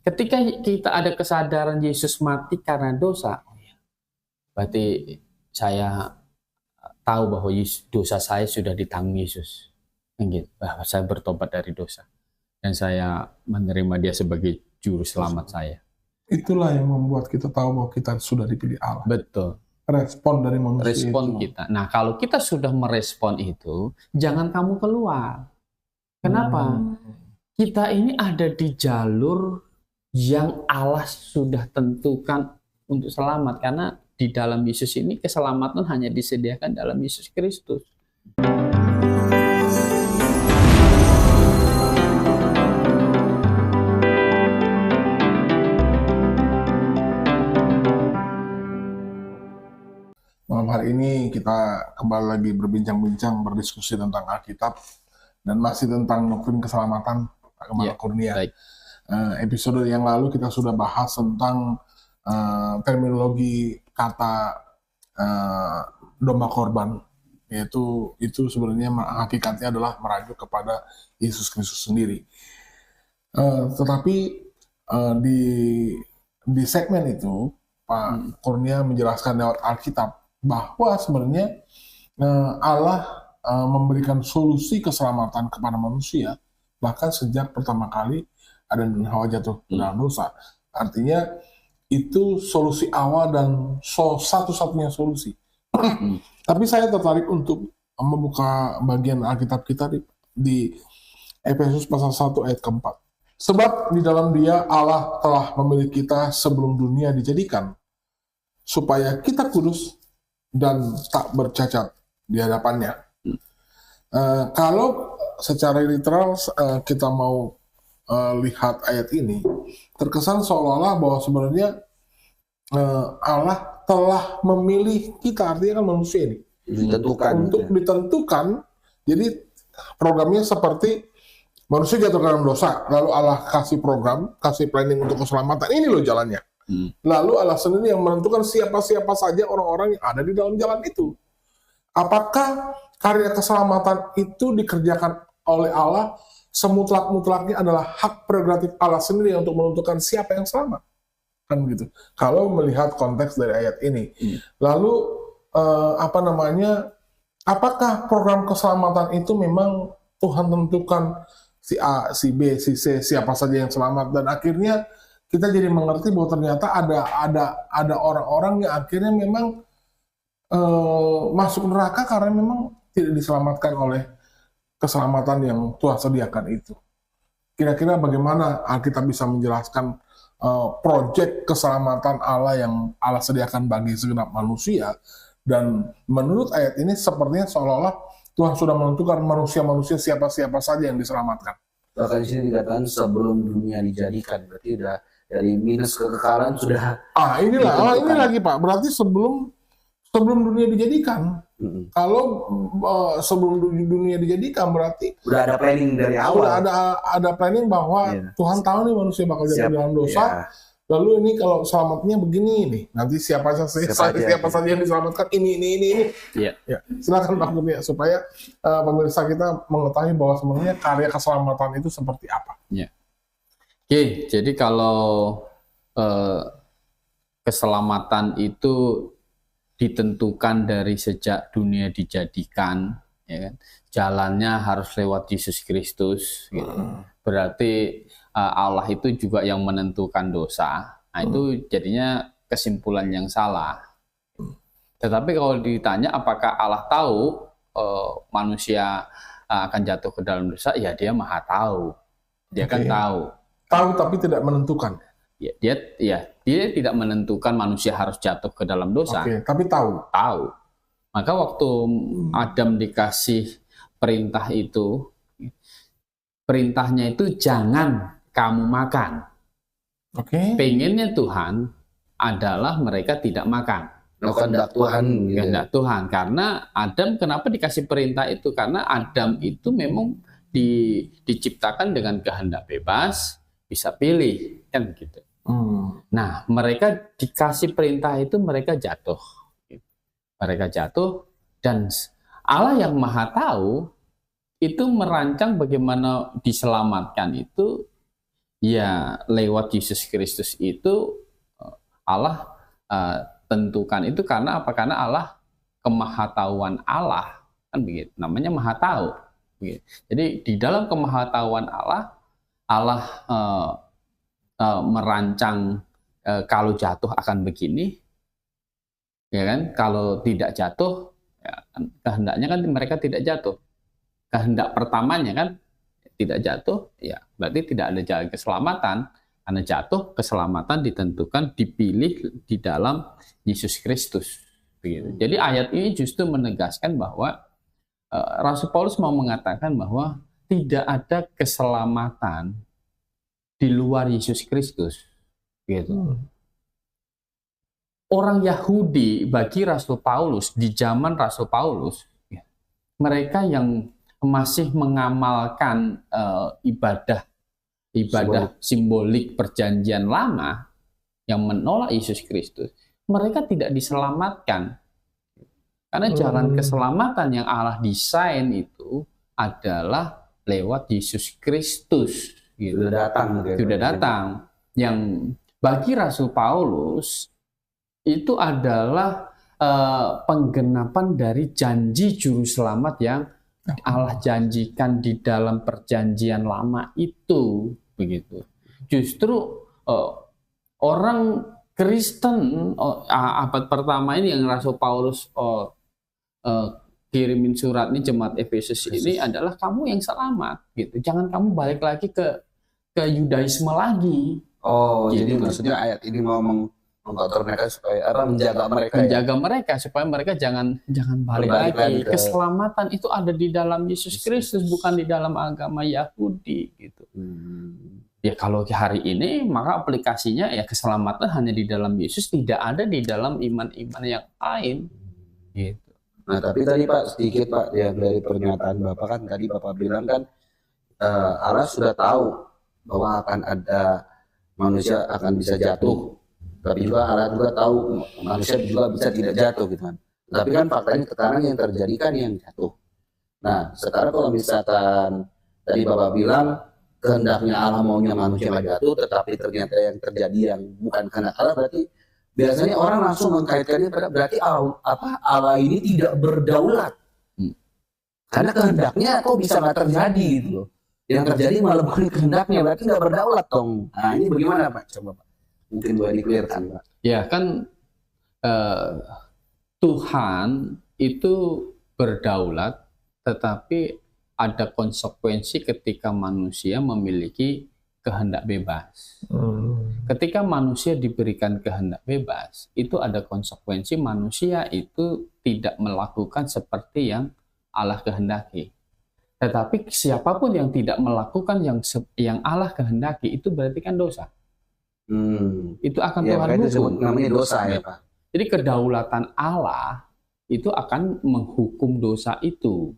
Ketika kita ada kesadaran Yesus mati karena dosa, berarti saya tahu bahwa dosa saya sudah ditanggung Yesus. Gitu. Bahwa saya bertobat dari dosa. Dan saya menerima dia sebagai juru selamat saya. Itulah yang membuat kita tahu bahwa kita sudah dipilih Allah. Betul. Respon dari manusia respon itu. kita. Nah, kalau kita sudah merespon itu, jangan kamu keluar. Kenapa? Kita ini ada di jalur yang Allah sudah tentukan untuk selamat. Karena di dalam Yesus ini keselamatan hanya disediakan dalam Yesus Kristus. Malam hari ini kita kembali lagi berbincang-bincang, berdiskusi tentang Alkitab dan masih tentang doktrin keselamatan Pak Gembala Kurnia. Episode yang lalu kita sudah bahas tentang terminologi kata domba korban, yaitu itu sebenarnya hakikatnya adalah merujuk kepada Yesus Kristus sendiri. Tetapi di segmen itu Pak Kurnia menjelaskan lewat Alkitab bahwa sebenarnya Allah memberikan solusi keselamatan kepada manusia bahkan sejak pertama kali Adam dan Hawa jatuh ke dalam dosa. Artinya itu solusi awal dan satu-satunya solusi. Tapi saya tertarik untuk membuka bagian Alkitab kita di Efesus pasal 1 ayat keempat. Sebab di dalam Dia Allah telah memilih kita sebelum dunia dijadikan, supaya kita kudus dan tak bercacat di hadapannya. Kalau secara literal kita mau lihat ayat ini, terkesan seolah-olah bahwa sebenarnya Allah telah memilih kita, artinya kan manusia ini untuk ditentukan. Jadi programnya seperti manusia jatuh dalam dosa, lalu Allah kasih program, kasih planning untuk keselamatan. Ini loh jalannya. Lalu Allah sendiri yang menentukan siapa-siapa saja orang-orang yang ada di dalam jalan itu. Apakah karya keselamatan itu dikerjakan oleh Allah semutlak-mutlaknya adalah hak prerogatif Allah sendiri untuk menentukan siapa yang selamat? Kan begitu. Kalau melihat konteks dari ayat ini. Lalu apakah program keselamatan itu memang Tuhan tentukan si A, si B, si C, siapa saja yang selamat, dan akhirnya kita jadi mengerti bahwa ternyata ada orang-orang yang akhirnya memang masuk neraka karena memang tidak diselamatkan oleh keselamatan yang Tuhan sediakan itu. Kira-kira bagaimana Alkitab bisa menjelaskan proyek keselamatan Allah yang Allah sediakan bagi segenap manusia, dan menurut ayat ini sepertinya seolah-olah Tuhan sudah menentukan manusia-manusia siapa-siapa saja yang diselamatkan. Bahkan di sini dikatakan sebelum dunia dijadikan, berarti udah dari minus kekekalan sudah. Ini lagi Pak, berarti sebelum dunia dijadikan. Kalau sebelum dunia dijadikan berarti udah ada planning dari awal. Udah ada planning bahwa Tuhan tahu nih manusia bakal jatuh dalam dosa. Lalu ini kalau selamatnya begini nih, nanti siapa saja yang diselamatkan ini. Ya. Silakan Pak Kurnia supaya pemirsa kita mengetahui bahwa sebenarnya karya keselamatan itu seperti apa. Ya. Oke, jadi kalau keselamatan itu ditentukan dari sejak dunia dijadikan, ya kan? Jalannya harus lewat Yesus Kristus. Gitu. Berarti Allah itu juga yang menentukan dosa. Nah, itu jadinya kesimpulan yang salah. Tetapi kalau ditanya apakah Allah tahu manusia akan jatuh ke dalam dosa, ya dia maha tahu. Dia kan tahu. Tahu tapi tidak menentukan. Ya, dia tidak menentukan manusia harus jatuh ke dalam dosa. Tapi tahu. Maka waktu Adam dikasih perintah itu, perintahnya itu jangan kamu makan. Pengennya Tuhan adalah mereka tidak makan. Kehendak Tuhan. Kehendak Tuhan. Karena Adam kenapa dikasih perintah itu? Karena Adam itu memang diciptakan dengan kehendak bebas, bisa pilih, kan gitu. Nah, mereka dikasih perintah itu mereka jatuh. Mereka jatuh, dan Allah yang maha tahu itu merancang bagaimana diselamatkan itu ya lewat Yesus Kristus itu Allah tentukan itu karena apa? Karena Allah kemahatauan Allah kan begitu. Namanya maha tahu. Begitu. Jadi di dalam kemahatauan Allah, Allah merancang kalau jatuh akan begini, ya kan? Kalau tidak jatuh, ya, kehendaknya kan mereka tidak jatuh. Kehendak pertamanya kan tidak jatuh, ya berarti tidak ada jalan keselamatan. Karena jatuh, keselamatan ditentukan, dipilih di dalam Yesus Kristus. Begitu. Jadi ayat ini justru menegaskan bahwa Rasul Paulus mau mengatakan bahwa tidak ada keselamatan di luar Yesus Kristus. Gitu. Orang Yahudi bagi Rasul Paulus di zaman Rasul Paulus, ya, mereka yang masih mengamalkan ibadah simbolik perjanjian lama yang menolak Yesus Kristus, mereka tidak diselamatkan. Karena jalan keselamatan yang Allah desain itu adalah lewat Yesus Kristus. Gitu. Sudah datang. Yang bagi Rasul Paulus itu adalah penggenapan dari janji juru selamat yang Allah janjikan di dalam perjanjian lama itu, begitu. Justru orang Kristen abad pertama ini yang Rasul Paulus kirimin surat ini jemaat Efesus ini adalah kamu yang selamat, gitu. Jangan kamu balik lagi ke Yudaisme lagi. Oh, gitu. jadi maksudnya ayat ini mau mengatur mereka supaya menjaga mereka supaya mereka jangan balik lagi. Keselamatan itu ada di dalam Yesus Kristus, bukan di dalam agama Yahudi, gitu. Ya kalau hari ini maka aplikasinya ya keselamatan hanya di dalam Yesus, tidak ada di dalam iman-iman yang lain, gitu. Nah tapi tadi Pak sedikit Pak yang dari pernyataan Bapak kan tadi Bapak bilang kan Allah sudah tahu bahwa akan ada manusia akan bisa jatuh. Tapi juga Allah juga tahu manusia juga bisa tidak jatuh gitu kan. Tapi kan faktanya sekarang yang terjadi kan yang jatuh. Nah sekarang kalau misalkan tadi Bapak bilang kehendaknya Allah maunya manusia nggak jatuh, tetapi ternyata yang terjadi yang bukan kehendak Allah, berarti biasanya orang langsung mengkaitkannya berarti Allah ini tidak berdaulat. Karena kehendaknya kok bisa nggak terjadi gitu loh. Yang terjadi malah bukan kehendaknya, berarti nggak berdaulat dong. Nah ini bagaimana Pak? Coba Pak. Mungkin boleh di-clearkan Pak. Ya kan Tuhan itu berdaulat, tetapi ada konsekuensi ketika manusia memiliki kehendak bebas. Ketika manusia diberikan kehendak bebas, itu ada konsekuensi manusia itu tidak melakukan seperti yang Allah kehendaki. Tetapi siapapun yang tidak melakukan yang Allah kehendaki, itu berarti kan dosa. Itu akan ya, Tuhan hukum. Namanya dosa ya Pak. Jadi kedaulatan Allah itu akan menghukum dosa itu.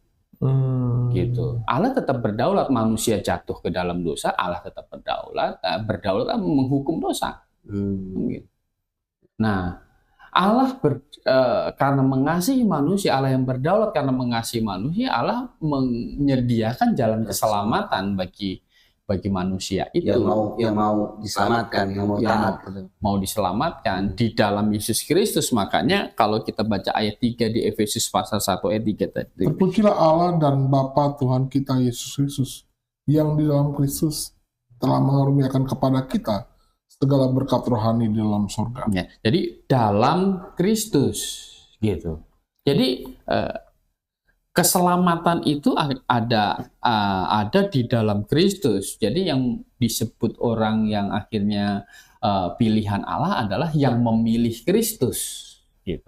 Gitu. Allah tetap berdaulat, manusia jatuh ke dalam dosa, Allah tetap berdaulat menghukum dosa. Gitu. Nah, Allah karena mengasihi manusia, Allah yang berdaulat karena mengasihi manusia, Allah menyediakan jalan keselamatan bagi manusia itu yang mau diselamatkan, yang mau taat, mau diselamatkan di dalam Yesus Kristus. Makanya kalau kita baca ayat 3 di Efesus pasal 1 ayat 3 tadi. Terpujilah Allah dan Bapa Tuhan kita Yesus Kristus, yang di dalam Kristus telah mengaruniakan kepada kita segala berkat rohani di dalam surga. Ya, jadi dalam Kristus, gitu. Jadi keselamatan itu ada di dalam Kristus. Jadi yang disebut orang yang akhirnya pilihan Allah adalah yang memilih Kristus. Gitu.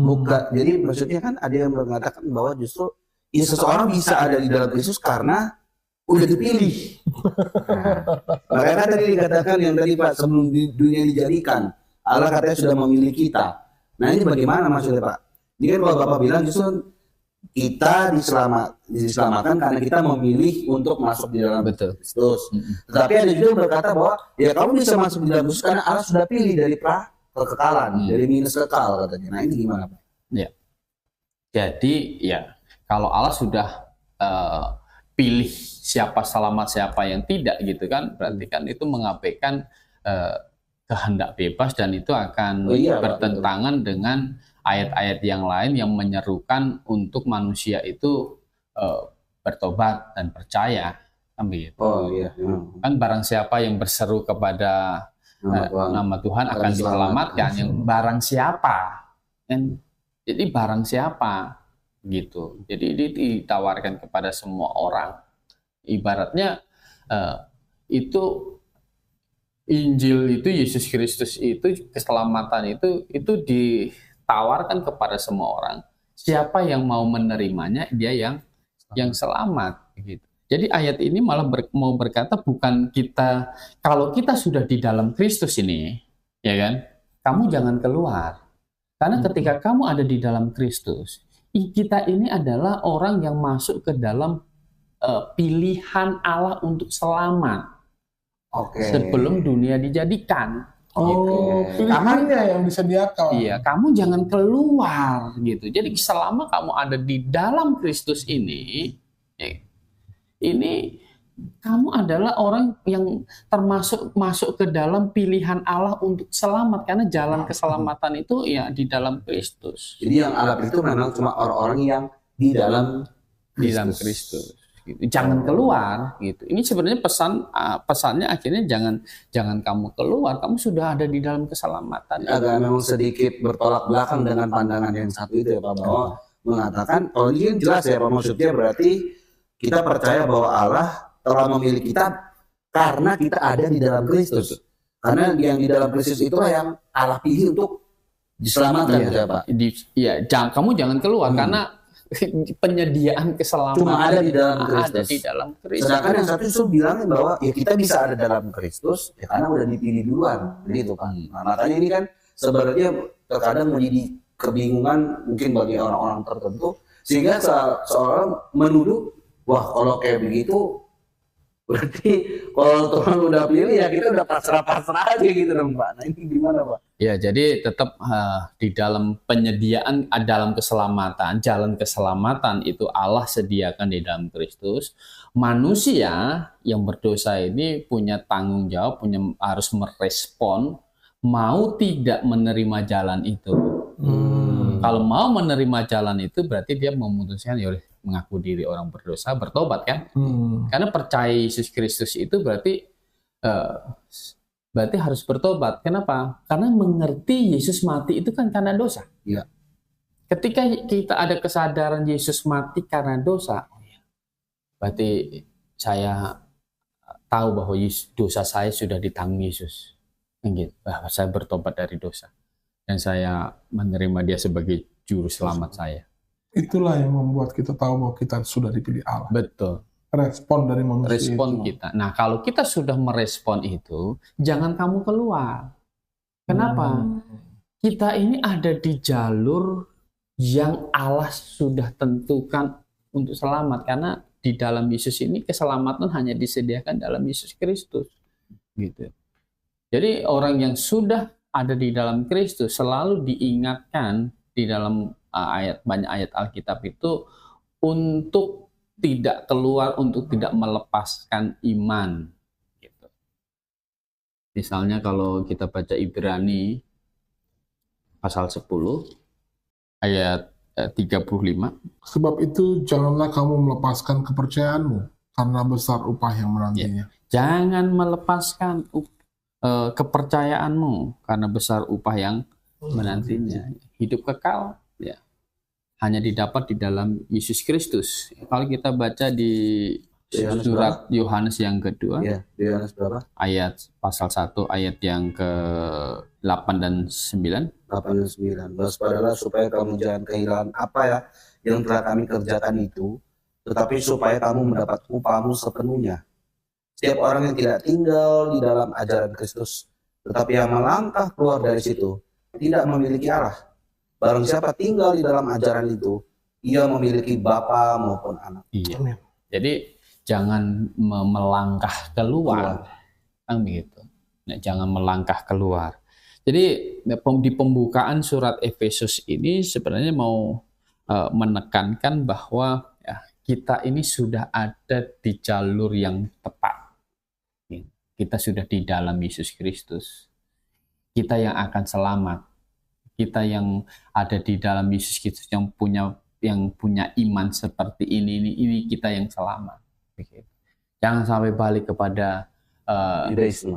Bukan. Jadi maksudnya kan ada yang mengatakan bahwa justru ya seseorang bisa ada di dalam Kristus karena udah dipilih. Makanya kan tadi dikatakan yang tadi Pak sebelum dunia dijadikan Allah katanya sudah memilih kita. Nah ini bagaimana maksudnya Pak? Ini kan kalau Bapak bilang justru kita diselamatkan karena kita memilih untuk masuk di dalam Kristus. Tetapi ada juga yang berkata bahwa ya kamu bisa masuk di dalam Kristus karena Allah sudah pilih dari kekekalan, dari minus kekal katanya. Nah ini gimana Pak? Ya. Jadi ya kalau Allah sudah pilih siapa selamat siapa yang tidak gitu kan, berarti kan itu mengabaikan kehendak bebas, dan itu akan bertentangan dengan ayat-ayat yang lain yang menyerukan untuk manusia itu bertobat dan percaya, kan begitu. Kan barang siapa yang berseru kepada nama Tuhan akan diselamatkan. Yang barang siapa, kan? Jadi barang siapa gitu. Jadi ini ditawarkan kepada semua orang. Ibaratnya itu Injil itu, Yesus Kristus itu, keselamatan itu ditawarkan kepada semua orang. Siapa yang mau menerimanya, dia yang selamat gitu. Jadi ayat ini malah mau berkata bukan kita, kalau kita sudah di dalam Kristus ini, ya kan, kamu jangan keluar. Karena ketika kamu ada di dalam Kristus, kita ini adalah orang yang masuk ke dalam pilihan Allah untuk selamat. Sebelum dunia dijadikan. Pilihannya yang disediakan. Iya, kamu jangan keluar gitu. Jadi selama kamu ada di dalam Kristus ini, ini kamu adalah orang yang termasuk masuk ke dalam pilihan Allah untuk selamat, karena jalan keselamatan itu ya di dalam Kristus. Jadi yang Allah itu memang cuma orang-orang yang di dalam Kristus. Gitu. Jangan keluar gitu. Ini sebenarnya pesannya akhirnya jangan kamu keluar, kamu sudah ada di dalam keselamatan. Agak memang sedikit bertolak belakang dengan pandangan yang satu itu ya Pak, bahwa mengatakan kalau ini jelas ya Pak, maksudnya berarti kita percaya bahwa Allah telah memilih kita karena kita ada di dalam Kristus. Karena yang di dalam Kristus itulah yang Allah pilih untuk diselamatkan, ya Pak. Kamu jangan keluar karena penyediaan keselamatan cuma ada di dalam Kristus. Ada di dalam Kristus. Sedangkan yang satu itu bilangin bahwa ya kita bisa ada dalam Kristus ya karena udah dipilih duluan, begitu kan. Nah, makanya ini kan sebenarnya terkadang menjadi kebingungan mungkin bagi orang-orang tertentu, sehingga seorang menuduh, wah kalau kayak begitu berarti kalau Tuhan udah pilih ya kita udah pasrah-pasrah aja gitu dong Pak. Nah ini gimana Pak? Ya jadi tetap di dalam penyediaan dalam keselamatan, jalan keselamatan itu Allah sediakan di dalam Kristus. Manusia yang berdosa ini punya tanggung jawab, harus merespon mau tidak menerima jalan itu. Kalau mau menerima jalan itu berarti dia memutuskan ya mengaku diri orang berdosa, bertobat kan? Karena percaya Yesus Kristus itu berarti harus bertobat. Kenapa? Karena mengerti Yesus mati itu kan karena dosa. Ya. Ketika kita ada kesadaran Yesus mati karena dosa, berarti saya tahu bahwa dosa saya sudah ditanggung Yesus. Gitu. Bahwa saya bertobat dari dosa. Dan saya menerima dia sebagai juru selamat saya. Itulah yang membuat kita tahu bahwa kita sudah dipilih Allah. Betul. Respon dari manusia respon itu. kita. Nah, kalau kita sudah merespon itu, jangan kamu keluar. Kenapa? Kita ini ada di jalur yang Allah sudah tentukan untuk selamat. Karena di dalam Yesus ini keselamatan hanya disediakan dalam Yesus Kristus. Gitu. Jadi orang yang sudah ada di dalam Kristus selalu diingatkan di dalam banyak ayat Alkitab itu untuk tidak keluar, untuk tidak melepaskan iman. Gitu. Misalnya kalau kita baca Ibrani pasal 10 ayat 35. Sebab itu janganlah kamu melepaskan kepercayaanmu karena besar upah yang menantinya. Jangan melepaskan kepercayaanmu karena besar upah yang menantinya. Hidup kekal ya hanya didapat di dalam Yesus Kristus. Kalau kita baca di surat Yohanes yang kedua, Yohanes berapa? Ayat pasal 1 ayat yang ke-8 dan 9. 8 dan 9. Waspadalah supaya kamu jangan kehilangan apa ya yang telah kami kerjakan itu, tetapi supaya kamu mendapat upahmu sepenuhnya. Setiap orang yang tidak tinggal di dalam ajaran Kristus, tetapi yang melangkah keluar dari situ, tidak memiliki Allah. Barang siapa tinggal di dalam ajaran itu, ia memiliki bapa maupun anak. Iya. Jadi jangan melangkah keluar, kan begitu. Nah, jangan melangkah keluar. Jadi di pembukaan surat Efesus ini sebenarnya mau menekankan bahwa ya, kita ini sudah ada di jalur yang tepat. Kita sudah di dalam Yesus Kristus. Kita yang akan selamat. Kita yang ada di dalam Yesus Kristus yang punya iman seperti ini kita yang selamat. Jangan sampai balik kepada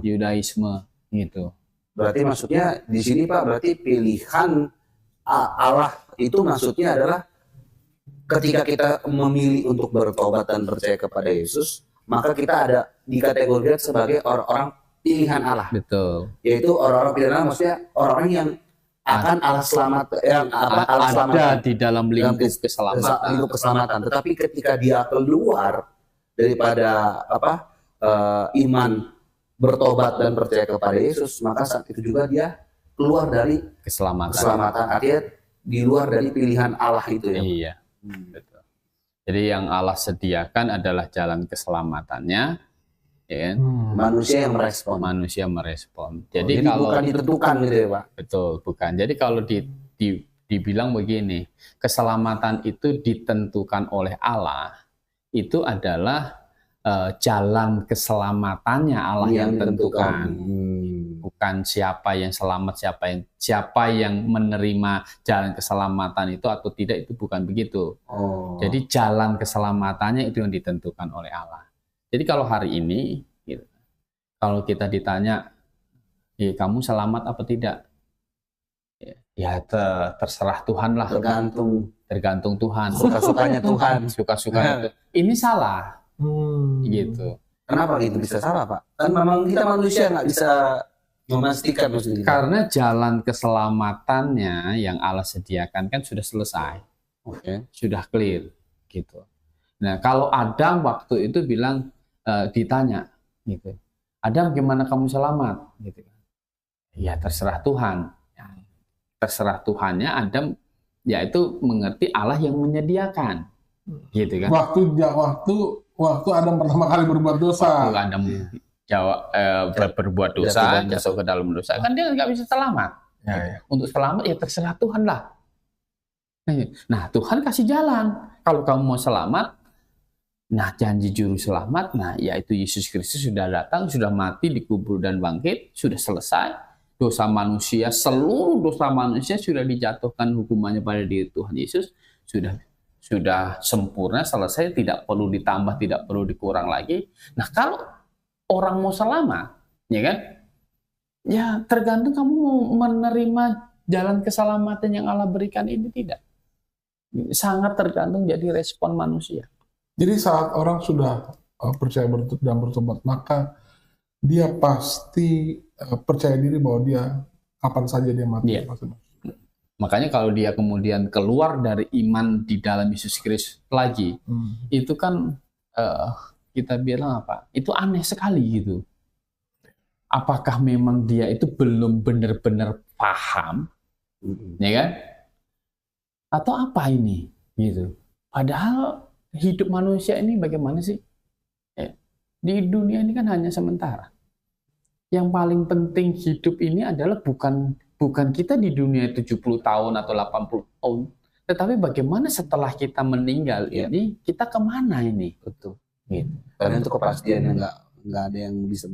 Yudaisme gitu. Berarti maksudnya di sini Pak, berarti pilihan Allah itu maksudnya adalah ketika kita memilih untuk bertobat dan percaya kepada Yesus, maka kita ada dikategorikan sebagai orang-orang pilihan Allah. Betul. Yaitu orang-orang pilihan Allah maksudnya orang yang akan Allah selamat, yang Allah ada di dalam lingkup keselamatan. Tetapi ketika dia keluar daripada iman, bertobat dan percaya kepada Yesus, maka saat itu juga dia keluar dari keselamatan. Artinya di luar dari pilihan Allah itu ya. Iya. Betul. Jadi yang Allah sediakan adalah jalan keselamatannya, ya kan? Manusia yang merespon. Jadi kalau bukan ditentukan gitu ya Pak. Betul, bukan. Jadi kalau dibilang begini, keselamatan itu ditentukan oleh Allah, itu adalah jalan keselamatannya Allah yang tentukan. Bukan siapa yang selamat, siapa yang menerima jalan keselamatan itu atau tidak, itu bukan begitu. Jadi jalan keselamatannya itu yang ditentukan oleh Allah. Jadi kalau hari ini gitu, kalau kita ditanya, kamu selamat apa tidak? Ya terserah Tuhan lah. Tergantung Tuhan. Suka-sukanya Tuhan. Suka-sukanya. Ini salah. Gitu. Kenapa gitu bisa salah Pak? Kan memang kita manusia nggak bisa memastikan maksudnya. Karena jalan keselamatannya yang Allah sediakan kan sudah selesai. Sudah clear gitu. Nah, kalau Adam waktu itu bilang ditanya gitu. Adam, gimana kamu selamat gitu kan. Ya terserah Tuhan. Terserah Tuhannya, Adam yaitu mengerti Allah yang menyediakan. Gitu kan. Waktu Adam pertama kali berbuat dosa. Waktu Adam berbuat dosa, jatuh ke dalam dosa, kan dia nggak bisa selamat. Untuk selamat ya terserah Tuhan lah. Nah, Tuhan kasih jalan. Kalau kamu mau selamat, nah janji juru selamat, nah yaitu Yesus Kristus sudah datang, sudah mati, dikubur dan bangkit, sudah selesai. Dosa manusia, seluruh dosa manusia sudah dijatuhkan hukumannya pada diri Tuhan Yesus, sudah sempurna, selesai, tidak perlu ditambah, tidak perlu dikurang lagi. Nah, kalau orang mau selamat, ya kan? Ya, tergantung kamu mau menerima jalan keselamatan yang Allah berikan ini tidak. Sangat tergantung jadi respon manusia. Jadi saat orang sudah percaya dan bertobat, maka dia pasti percaya diri bahwa dia kapan saja dia mati. Makanya kalau dia kemudian keluar dari iman di dalam Yesus Kristus lagi, itu kan kita bilang apa? Itu aneh sekali gitu. Apakah memang dia itu belum benar-benar paham, ya kan? Atau apa ini? Gitu. Padahal hidup manusia ini bagaimana sih? Di dunia ini kan hanya sementara. Yang paling penting hidup ini adalah bukan kita di dunia 70 tahun atau 80 tahun, tetapi bagaimana setelah kita meninggal ini, kita kemana ini? Betul. Gitu. Karena itu kepastian yang nggak ada yang bisa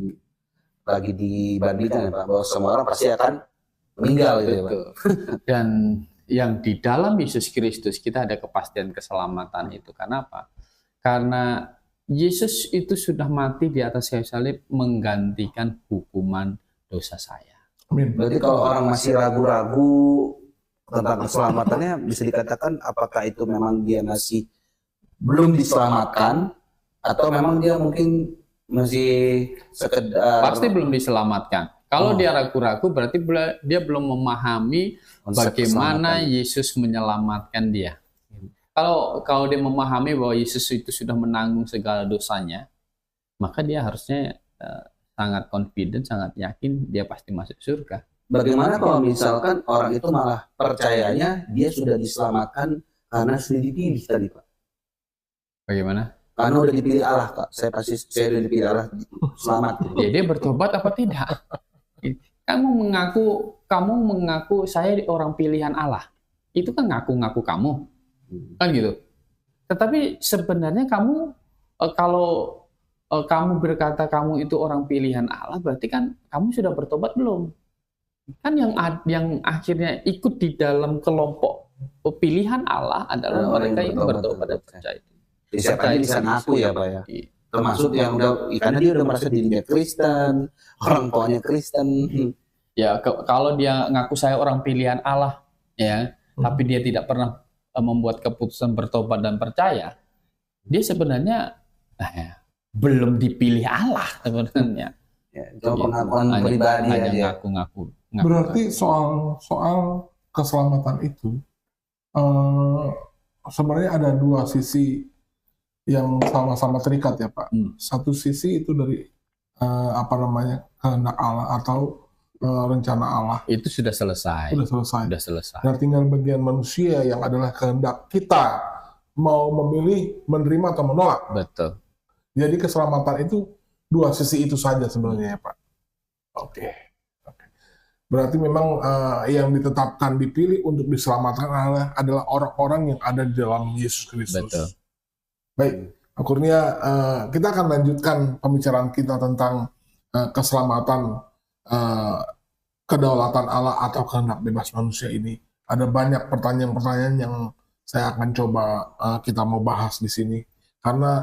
lagi dibandingkan ya Pak, bahwa semua orang pasti akan meninggal gitu ya Pak. Dan yang di dalam Yesus Kristus kita ada kepastian keselamatan itu. Karena apa? Karena Yesus itu sudah mati di atas kayu salib menggantikan hukuman dosa saya. Amin. Berarti kalau orang masih ragu-ragu tentang keselamatannya, bisa dikatakan apakah itu memang dia masih belum diselamatkan atau memang dia mungkin masih sekedar... Pasti belum diselamatkan. Kalau dia ragu-ragu berarti dia belum memahami bagaimana Yesus menyelamatkan dia. Kalau dia memahami bahwa Yesus itu sudah menanggung segala dosanya, maka dia harusnya sangat confident, sangat yakin dia pasti masuk surga. Bagaimana kalau misalkan orang itu malah percayanya dia sudah diselamatkan karena sudah dipilih tadi Pak? Bagaimana? Karena udah dipilih Allah Pak. Saya udah dipilih Allah, selamat. Ya, dia bertobat apa tidak? Kamu mengaku saya orang pilihan Allah. Itu kan ngaku-ngaku kamu. Kan gitu. Tetapi sebenarnya kamu kalau kamu berkata kamu itu orang pilihan Allah, berarti kan kamu sudah bertobat belum? Kan yang akhirnya ikut di dalam kelompok pilihan Allah adalah mereka yang bertobat dan percaya. Siapa yang bisa ngaku ya Pak ya? Termasuk yang udah, karena dia udah merasa dirinya Kristen, orang tuanya Kristen. Ya, kalau dia ngaku saya orang pilihan Allah, ya, tapi dia tidak pernah membuat keputusan bertobat dan percaya, dia sebenarnya belum dipilih Allah sebenarnya. Ya, itu pengakuan pribadi aja. Ngaku. Berarti soal keselamatan itu sebenarnya ada dua sisi yang sama-sama terikat ya Pak. Satu sisi itu dari kehendak Allah atau rencana Allah. Itu sudah selesai. Sudah selesai. Nah, tinggal bagian manusia yang adalah kehendak kita mau memilih, menerima atau menolak. Betul. Jadi keselamatan itu dua sisi itu saja sebenarnya ya Pak. Oke. Berarti memang yang ditetapkan dipilih untuk diselamatkan adalah orang-orang yang ada di dalam Yesus Kristus. Betul. Baik, akhirnya kita akan lanjutkan pembicaraan kita tentang keselamatan, kedaulatan Allah atau kehendak bebas manusia ini. Ada banyak pertanyaan-pertanyaan yang saya akan coba kita mau bahas di sini. Karena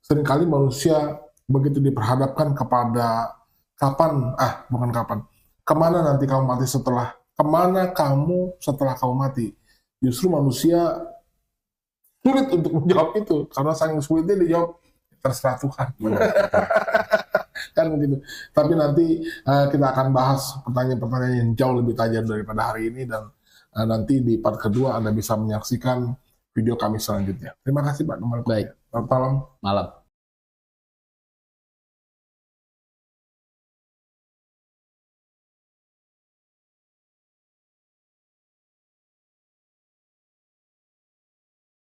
seringkali manusia begitu diperhadapkan kepada kemana nanti kamu mati kemana kamu setelah kamu mati. Justru manusia sulit untuk menjawab itu, karena saking sulitnya dijawab terserah Tuhan. Kan begitu. Tapi nanti kita akan bahas pertanyaan-pertanyaan yang jauh lebih tajam daripada hari ini, dan nanti di part kedua Anda bisa menyaksikan video kami selanjutnya. Terima kasih Pak. Baik. Selamat malam.